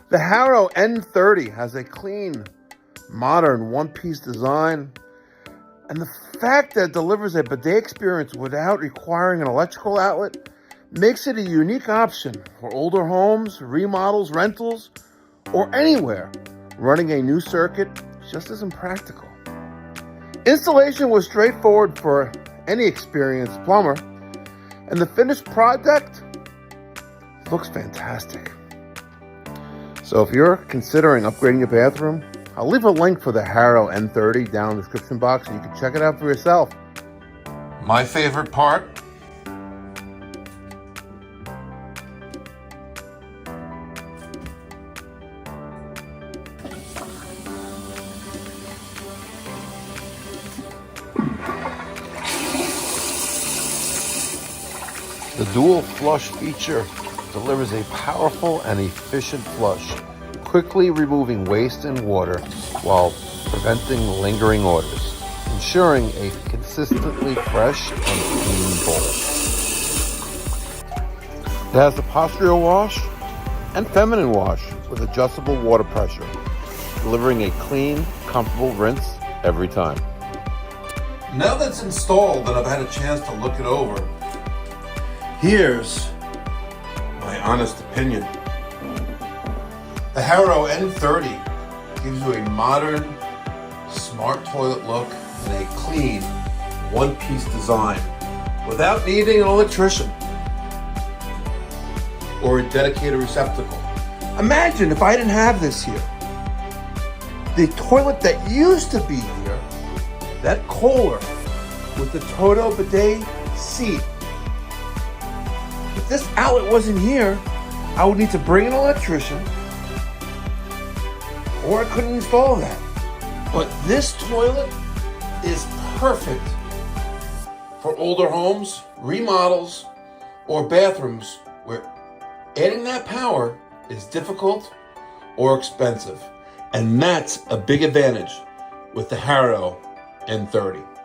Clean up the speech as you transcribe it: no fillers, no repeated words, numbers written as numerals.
The HOROW N30 has a clean, modern one-piece design, and the fact that it delivers a bidet experience without requiring an electrical outlet makes it a unique option for older homes, remodels, rentals, or anywhere running a new circuit just isn't practical. Installation was straightforward for any experienced plumber, and the finished product looks fantastic. So if you're considering upgrading your bathroom, I'll leave a link for the HOROW N30 down in the description box so you can check it out for yourself. My favorite part, the dual flush feature delivers a powerful and efficient flush, quickly removing waste and water while preventing lingering odors, ensuring a consistently fresh and clean bowl. It has a postural wash and feminine wash with adjustable water pressure, delivering a clean, comfortable rinse every time. Now that it's installed and I've had a chance to look it over, here's my honest opinion. The HOROW N30 gives you a modern, smart toilet look and a clean, one-piece design without needing an electrician or a dedicated receptacle. Imagine if I didn't have this here. The toilet that used to be here, that Kohler with the Toto bidet seat, if this outlet wasn't here, I would need to bring an electrician, or I couldn't install that. But this toilet is perfect for older homes, remodels, or bathrooms where adding that power is difficult or expensive. And that's a big advantage with the HOROW N30.